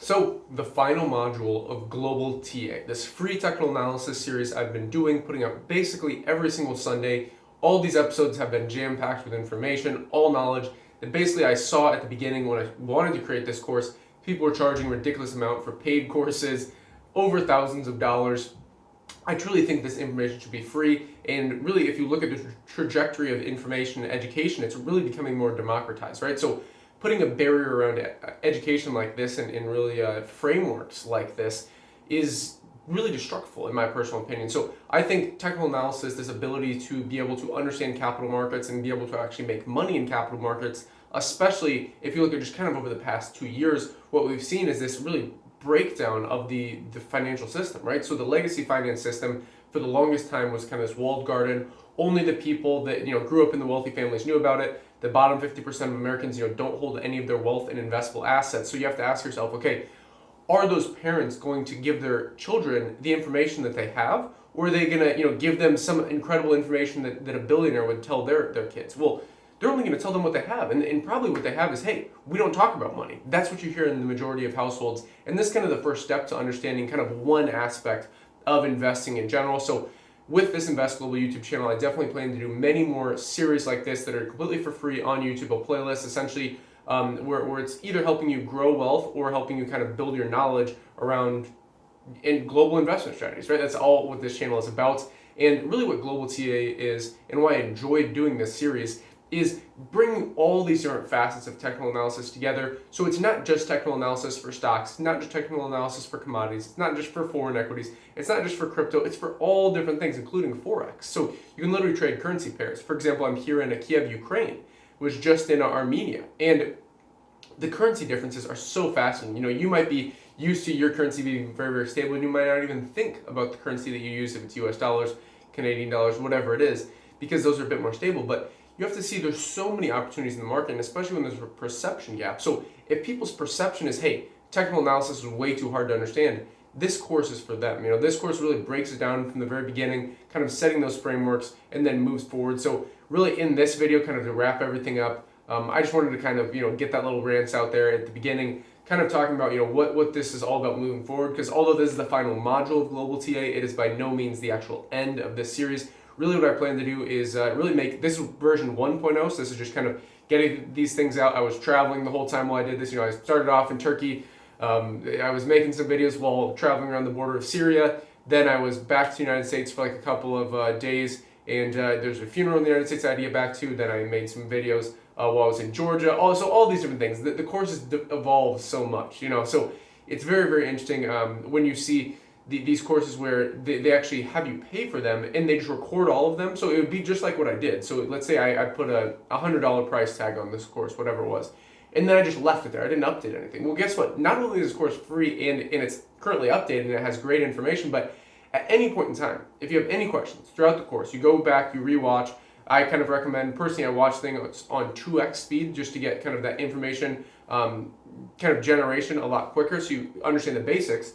So the final module of Global TA, this free technical analysis series I've been doing, putting out basically every single Sunday. All these episodes have been jam-packed with information, all knowledge that basically I saw at the beginning when I wanted to create this course. People were charging a ridiculous amount for paid courses, over thousands of dollars. I truly think this information should be free, and really if you look at the trajectory of information and education, it's really becoming more democratized, right? So putting a barrier around education like this and really frameworks like this is really destructive in my personal opinion. So I think technical analysis, this ability to be able to understand capital markets and be able to actually make money in capital markets, especially if you look at just kind of over the past 2 years, what we've seen is this really breakdown of the financial system, right? So the legacy finance system for the longest time was kind of this walled garden. Only the people that grew up in the wealthy families knew about it. The bottom 50% of Americans don't hold any of their wealth in investable assets. So you have to ask yourself, okay, are those parents going to give their children the information that they have, or are they going to give them some incredible information that a billionaire would tell their kids? Well, they're only going to tell them what they have, and probably what they have is, hey, we don't talk about money. That's what you hear in the majority of households, and this is kind of the first step to understanding kind of one aspect of investing in general. So with this Invest Global YouTube channel, I definitely plan to do many more series like this that are completely for free on YouTube, a playlist essentially where it's either helping you grow wealth or helping you kind of build your knowledge around in global investment strategies, right? That's all what this channel is about. And really what Global TA is, and why I enjoyed doing this series, is bringing all these different facets of technical analysis together. So it's not just technical analysis for stocks, not just technical analysis for commodities, it's not just for foreign equities, it's not just for crypto, it's for all different things, including Forex. So you can literally trade currency pairs. For example, I'm here in Kiev, Ukraine, which just in Armenia. And the currency differences are so fascinating. You might be used to your currency being very, very stable, and you might not even think about the currency that you use, if it's US dollars, Canadian dollars, whatever it is, because those are a bit more stable. But you have to see there's so many opportunities in the market, and especially when there's a perception gap. So if people's perception is, hey, technical analysis is way too hard to understand, this course is for them. This course really breaks it down from the very beginning, kind of setting those frameworks, and then moves forward. So really in this video, kind of to wrap everything up, I just wanted to kind of get that little rants out there at the beginning, kind of talking about what this is all about moving forward. Because although this is the final module of Global TA, it is by no means the actual end of this series. Really what I plan to do is really make this version 1.0, so this is just kind of getting these things out. I was traveling the whole time while I did this. I started off in Turkey. I was making some videos while traveling around the border of Syria. Then I was back to the United States for like a couple of days, and there's a funeral in the United States I had to get back to. Then I made some videos while I was in Georgia. Also, all these different things. The course has evolved so much, so it's very, very interesting when you see these courses where they actually have you pay for them and they just record all of them. So it would be just like what I did. So let's say I put a $100 price tag on this course, whatever it was, and then I just left it there. I didn't update anything. Well, guess what? Not only is this course free and it's currently updated and it has great information, but at any point in time, if you have any questions throughout the course, you go back, you rewatch. I kind of recommend, personally, I watch things on 2x speed just to get kind of that information kind of generation a lot quicker so you understand the basics.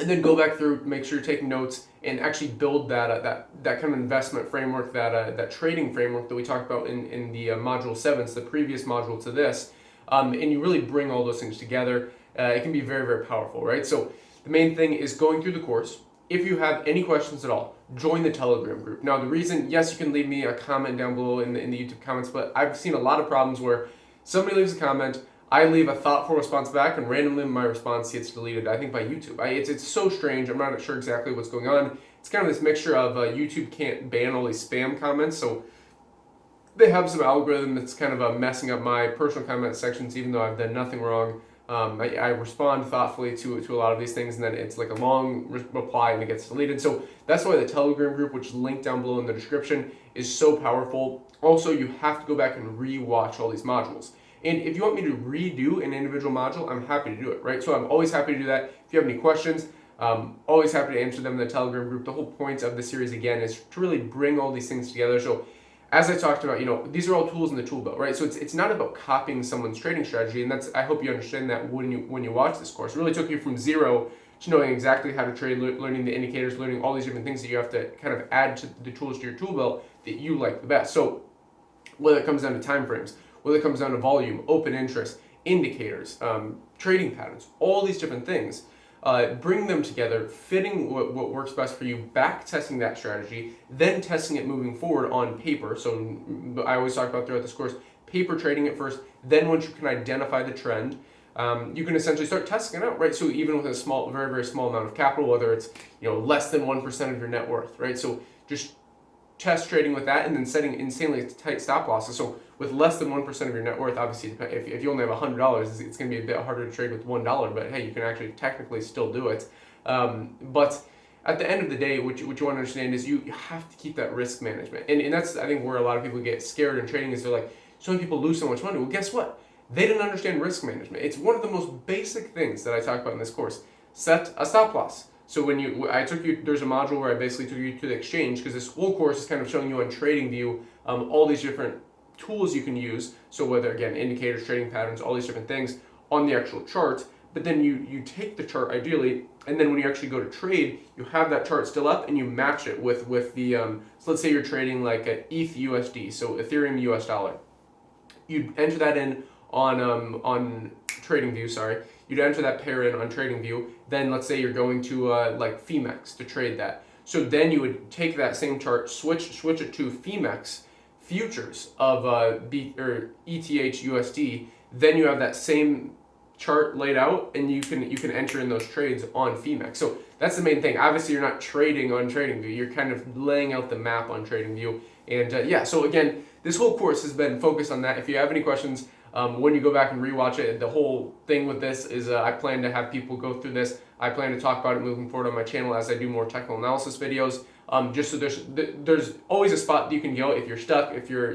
And then go back through, make sure you're taking notes, and actually build that kind of investment framework, that trading framework that we talked about in the module 7, it's the previous module to this, and you really bring all those things together. It can be very, very powerful, right? So the main thing is going through the course. If you have any questions at all, join the Telegram group. Now the reason, yes, you can leave me a comment down below in the YouTube comments, but I've seen a lot of problems where somebody leaves a comment, I leave a thoughtful response back, and randomly my response gets deleted, I think by YouTube. It's so strange. I'm not sure exactly what's going on. It's kind of this mixture of YouTube can't ban all these spam comments, so they have some algorithm that's kind of messing up my personal comment sections, even though I've done nothing wrong. I respond thoughtfully to a lot of these things, and then it's like a long reply and it gets deleted. So that's why the Telegram group, which is linked down below in the description, is so powerful. Also, you have to go back and re-watch all these modules. And if you want me to redo an individual module, I'm happy to do it, right? So I'm always happy to do that. If you have any questions, always happy to answer them in the Telegram group. The whole point of the series, again, is to really bring all these things together. So as I talked about, these are all tools in the tool belt, right? So it's not about copying someone's trading strategy, and I hope you understand that when you watch this course. It really took you from zero to knowing exactly how to trade, learning the indicators, learning all these different things that you have to kind of add to the tools to your tool belt that you like the best. So whether it comes down to time frames, whether it comes down to volume, open interest, indicators, trading patterns, all these different things. Bring them together, fitting what works best for you, back testing that strategy, then testing it moving forward on paper. So I always talk about throughout this course, paper trading it first. Then once you can identify the trend, you can essentially start testing it out, right? So even with a small, very, very small amount of capital, whether it's less than 1% of your net worth, right? So just test trading with that, and then setting insanely tight stop losses. So with less than 1% of your net worth, obviously, if you only have $100, it's going to be a bit harder to trade with $1. But hey, you can actually technically still do it. But at the end of the day, what you want to understand is you have to keep that risk management, and that's, I think, where a lot of people get scared in trading, is they're like, so many people lose so much money. Well, guess what? They didn't understand risk management. It's one of the most basic things that I talk about in this course. Set a stop loss. So there's a module where I basically took you to the exchange, because this whole course is kind of showing you on TradingView all these different tools you can use. So whether, again, indicators, trading patterns, all these different things on the actual chart. But then you take the chart ideally, and then when you actually go to trade, you have that chart still up, and you match it with the so let's say you're trading like a ETH USD, so Ethereum US dollar. You enter that in on TradingView, sorry. You'd enter that pair in on TradingView. Then let's say you're going to like Femex to trade that. So then you would take that same chart, switch it to Femex futures of ETH USD. Then you have that same chart laid out, and you can enter in those trades on Femex. So that's the main thing. Obviously, you're not trading on TradingView. You're kind of laying out the map on TradingView. And so again, this whole course has been focused on that. If you have any questions, when you go back and rewatch it, the whole thing with this is I plan to have people go through this. I plan to talk about it moving forward on my channel as I do more technical analysis videos. Just so there's always a spot that you can go if you're stuck, if you're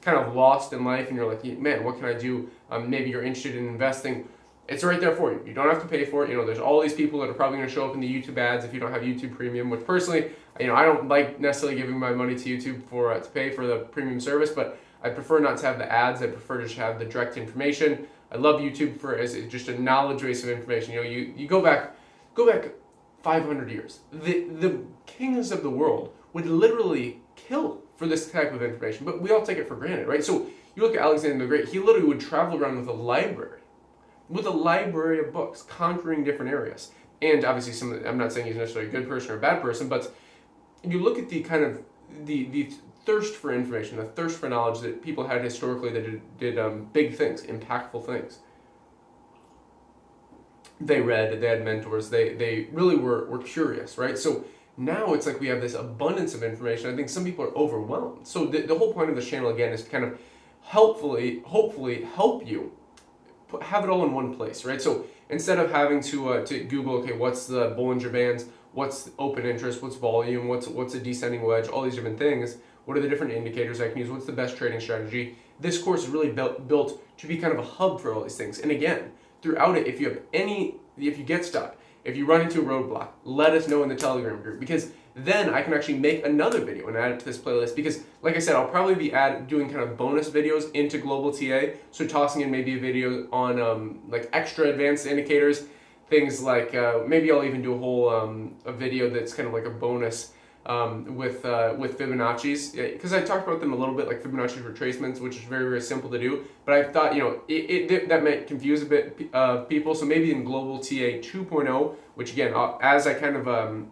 kind of lost in life and you're like, man, what can I do? Maybe you're interested in investing. It's right there for you. You don't have to pay for it. There's all these people that are probably going to show up in the YouTube ads if you don't have YouTube Premium, which personally, I don't like necessarily giving my money to YouTube to pay for the premium service, but I prefer not to have the ads. I prefer to just have the direct information. I love YouTube as just a knowledge base of information. You go back 500 years. The kings of the world would literally kill for this type of information, but we all take it for granted, right? So you look at Alexander the Great. He literally would travel around with a library of books, conquering different areas. And obviously, I'm not saying he's necessarily a good person or a bad person, but you look at the kind of the thirst for information, the thirst for knowledge that people had historically that did big things, impactful things. They read, they had mentors, they really were curious, right? So now it's like we have this abundance of information. I think some people are overwhelmed. So the whole point of this channel, again, is to kind of hopefully help you have it all in one place, right? So instead of having to Google, okay, what's the Bollinger Bands, what's open interest, what's volume, what's a descending wedge, all these different things, what are the different indicators I can use, what's the best trading strategy? This course is really built to be kind of a hub for all these things. And again, throughout it, if you get stuck, if you run into a roadblock, let us know in the Telegram group, because then I can actually make another video and add it to this playlist. Because like I said, I'll probably be doing kind of bonus videos into Global TA, so tossing in maybe a video on like extra advanced indicators, things like maybe I'll even do a whole a video that's kind of like a bonus with Fibonacci's, because I talked about them a little bit, like Fibonacci retracements, which is very, very simple to do. But I thought that might confuse a bit people. So maybe in Global TA 2.0, which again, as I kind of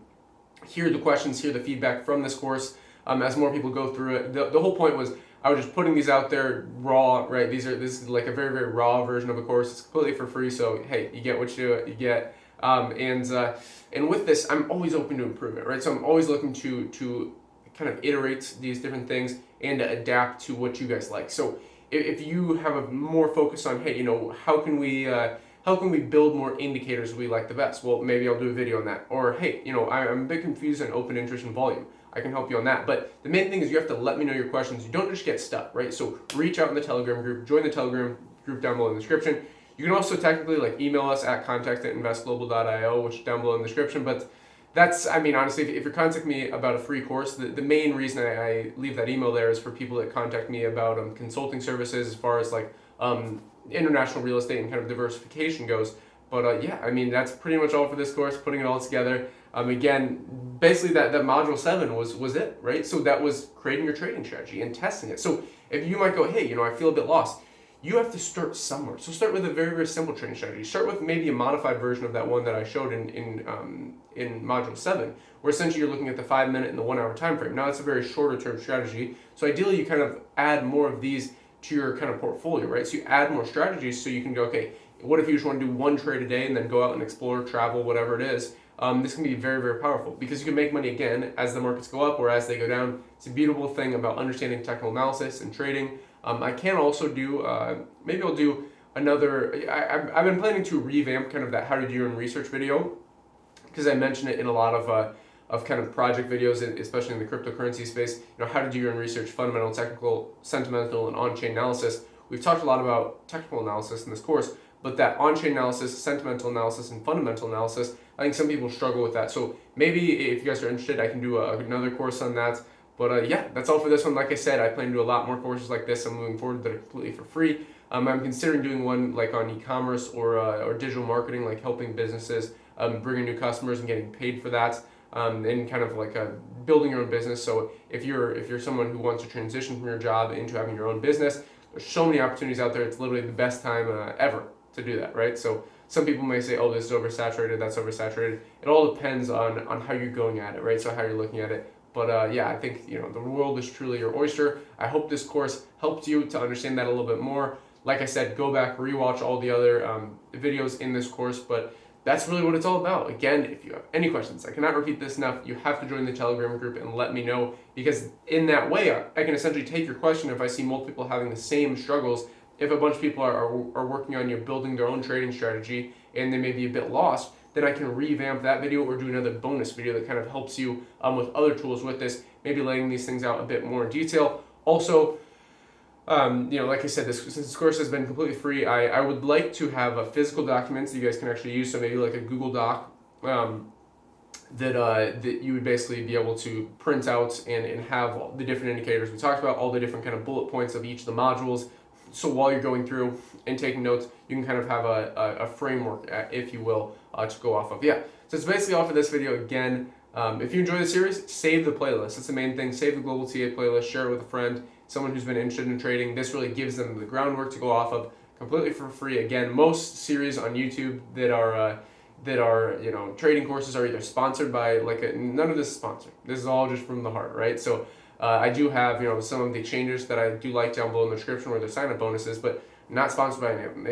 hear the questions, hear the feedback from this course, as more people go through it, the whole point was I was just putting these out there raw, right? This is like a very, very raw version of a course. It's completely for free, so hey, you get what you get. And with this, I'm always open to improvement, right? So I'm always looking to kind of iterate these different things and to adapt to what you guys like. So if you have a more focus on, hey, how can we build more indicators we like the best? Well, maybe I'll do a video on that. Or hey, I'm a bit confused on open interest and volume. I can help you on that. But the main thing is you have to let me know your questions. You don't just get stuck, right? So reach out in the Telegram group, join the Telegram group down below in the description. You can also technically email us at contact@investglobal.io, which is down below in the description. But that's, honestly, if you're contacting me about a free course, the main reason I leave that email there is for people that contact me about consulting services as far as international real estate and kind of diversification goes. But that's pretty much all for this course, putting it all together. Again, basically that module 7 was it, right? So that was creating your trading strategy and testing it. So if you might go, hey, I feel a bit lost. you have to start somewhere. So start with a very, very simple trading strategy. Start with maybe a modified version of that one that I showed in module 7, where essentially you're looking at the 5-minute and the 1-hour time frame. Now it's a very shorter term strategy. So ideally you kind of add more of these to your kind of portfolio, right? So you add more strategies so you can go, okay, what if you just want to do one trade a day and then go out and explore, travel, whatever it is. This can be very, very powerful because you can make money again as the markets go up or as they go down. It's a beautiful thing about understanding technical analysis and trading. I can also do, maybe I'll do another, I've been planning to revamp kind of that how to do your own research video, because I mentioned it in a lot of kind of project videos, especially in the cryptocurrency space, how to do your own research, fundamental, technical, sentimental, and on-chain analysis. We've talked a lot about technical analysis in this course, but that on-chain analysis, sentimental analysis, and fundamental analysis, I think some people struggle with that. So maybe if you guys are interested, I can do another course on that. But yeah, that's all for this one. Like I said, I plan to do a lot more courses like this. I'm moving forward that are completely for free. I'm considering doing one like on e-commerce or digital marketing, like helping businesses bring in new customers and getting paid for that, and kind of like building your own business. So if you're someone who wants to transition from your job into having your own business, there's so many opportunities out there. It's literally the best time ever to do that, right? So some people may say, oh, this is oversaturated, that's oversaturated. It all depends on how you're going at it, right? So how you're looking at it. But yeah, I think the world is truly your oyster. I hope this course helped you to understand that a little bit more. Like I said, go back, rewatch all the other videos in this course, but that's really what it's all about. Again, if you have any questions, I cannot repeat this enough, you have to join the Telegram group and let me know, because in that way, I can essentially take your question if I see multiple people having the same struggles. If a bunch of people are working on building their own trading strategy and they may be a bit lost, then I can revamp that video or do another bonus video that kind of helps you with other tools with this, maybe laying these things out a bit more in detail. Also, like I said, since this course has been completely free, I would like to have physical documents that you guys can actually use. So maybe like a Google Doc that you would basically be able to print out and have all the different indicators we talked about, all the different kind of bullet points of each of the modules. So while you're going through and taking notes, you can kind of have a framework, if you will, to go off of. Yeah, so it's basically all for this video. Again, if you enjoy the series, save the playlist. That's the main thing. Save the Global TA playlist, share it with a friend, someone who's been interested in trading. This really gives them the groundwork to go off of completely for free. Again, most series on YouTube that are trading courses are either sponsored by none of this is sponsored. This is all just from the heart, right? So I do have some of the changes that I do like down below in the description where they're sign-up bonuses, but not sponsored by any of them.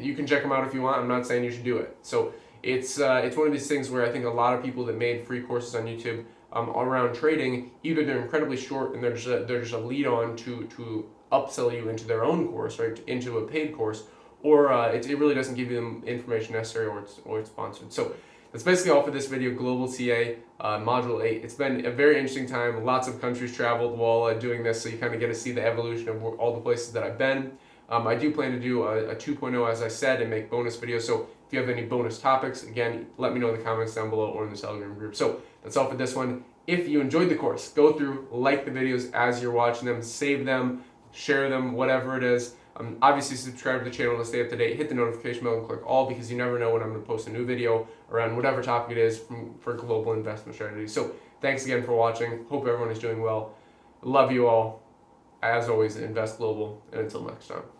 You can check them out if you want. I'm not saying you should do it. So it's one of these things where I think a lot of people that made free courses on YouTube around trading, either they're incredibly short and they're just a lead on to upsell you into their own course, right, into a paid course, or it really doesn't give you the information necessary, or it's sponsored. So that's basically all for this video. Global TA Module 8. It's been a very interesting time. Lots of countries traveled while doing this, so you kind of get to see the evolution of all the places that I've been. I do plan to do a 2.0, as I said, and make bonus videos. So if you have any bonus topics, again, let me know in the comments down below or in the Telegram group. So that's all for this one. If you enjoyed the course, go through, like the videos as you're watching them, save them, share them, whatever it is. Obviously, subscribe to the channel to stay up to date. Hit the notification bell and click all, because you never know when I'm going to post a new video around whatever topic it is for global investment strategy. So thanks again for watching. Hope everyone is doing well. Love you all. As always, invest global. And until next time.